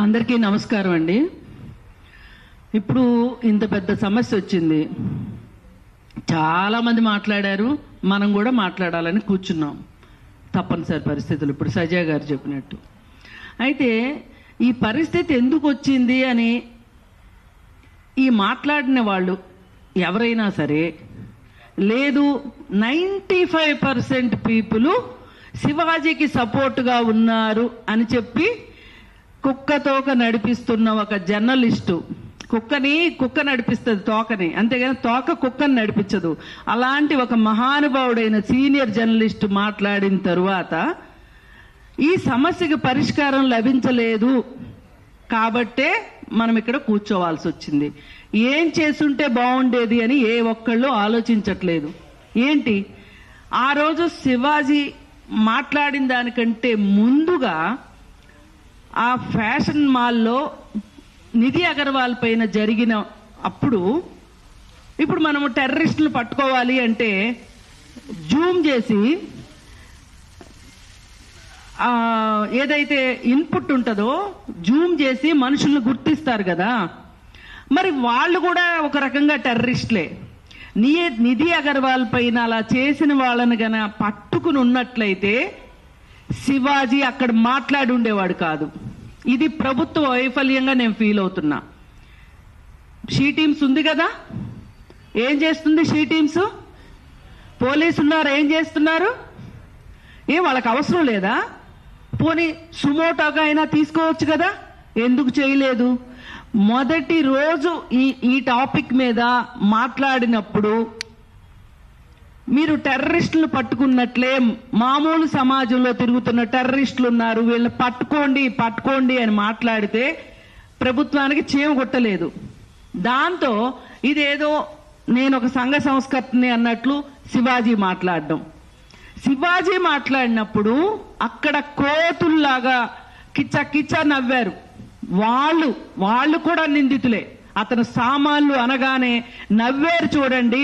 అందరికీ నమస్కారం అండి. ఇప్పుడు ఇంత పెద్ద సమస్య వచ్చింది, చాలామంది మాట్లాడారు, మనం కూడా మాట్లాడాలని కూర్చున్నాం. తప్పనిసరి పరిస్థితులు ఇప్పుడు సజయ్ గారు చెప్పినట్టు. అయితే ఈ పరిస్థితి ఎందుకు వచ్చింది అని ఈ మాట్లాడిన వాళ్ళు ఎవరైనా సరే, లేదు 95% పీపుల్ శివాజీకి సపోర్టుగా ఉన్నారు అని చెప్పి కుక్కతోక నడిపిస్తున్న ఒక జర్నలిస్టు, కుక్క నడిపిస్తుంది తోకని, అంతేగాని తోక కుక్కని నడిపించదు. అలాంటి ఒక మహానుభావుడైన సీనియర్ జర్నలిస్టు మాట్లాడిన తరువాత ఈ సమస్యకి పరిష్కారం లభించలేదు కాబట్టే మనం ఇక్కడ కూర్చోవాల్సి వచ్చింది. ఏం చేసుంటే బాగుండేది అని ఏ ఒక్కళ్ళు ఆలోచించట్లేదు. ఏంటి, ఆ రోజు శివాజీ మాట్లాడిన దానికంటే ముందుగా ఆ ఫ్యాషన్ మాల్లో నిధి అగర్వాల్ పైన జరిగిన అప్పుడు, ఇప్పుడు మనము టెర్రరిస్టులు పట్టుకోవాలి అంటే జూమ్ చేసి ఏదైతే ఇన్పుట్ ఉంటుందో జూమ్ చేసి మనుషులను గుర్తిస్తారు కదా, మరి వాళ్ళు కూడా ఒక రకంగా టెర్రరిస్టులే. నిధి అగర్వాల్ పైన అలా చేసిన వాళ్ళని గన పట్టుకుని ఉన్నట్లయితే శివాజీ అక్కడ మాట్లాడి ఉండేవాడు కాదు. ఇది ప్రభుత్వ వైఫల్యంగా నేను ఫీల్ అవుతున్నా. షీ టీమ్స్ ఉంది కదా, ఏం చేస్తుంది షీ టీమ్స్? పోలీసు ఉన్నారు, ఏం చేస్తున్నారు? వాళ్ళకి అవసరం లేదా? పోనీ సుమోటోగా అయినా తీసుకోవచ్చు కదా, ఎందుకు చేయలేదు? మొదటి రోజు ఈ టాపిక్ మీద మాట్లాడినప్పుడు మీరు టెర్రరిస్టులు పట్టుకున్నట్లే మామూలు సమాజంలో తిరుగుతున్న టెర్రరిస్టులు ఉన్నారు, వీళ్ళని పట్టుకోండి అని మాట్లాడితే ప్రభుత్వానికి చీమ కొట్టలేదు. దాంతో ఇదేదో నేను ఒక సంఘ సంస్కర్తని అన్నట్లు శివాజీ మాట్లాడినప్పుడు అక్కడ కోతుల్లాగా కిచ్చ నవ్వారు. వాళ్ళు కూడా నిందితులే. అతను సామాన్లు అనగానే నవ్వేరు చూడండి,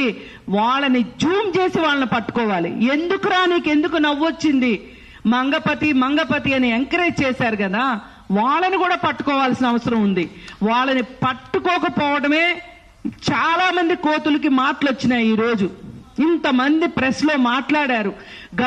వాళ్ళని జూమ్ చేసి వాళ్ళని పట్టుకోవాలి. ఎందుకురా నీకెందుకు నవ్వొచ్చింది, మంగపతి అని ఎంకరేజ్ చేశారు కదా, వాళ్ళని కూడా పట్టుకోవాల్సిన అవసరం ఉంది. వాళ్ళని పట్టుకోకపోవడమే చాలా మంది కోతులకి మాటలు వచ్చినాయి. ఈరోజు ఇంతమంది ప్రెస్ లో మాట్లాడారు.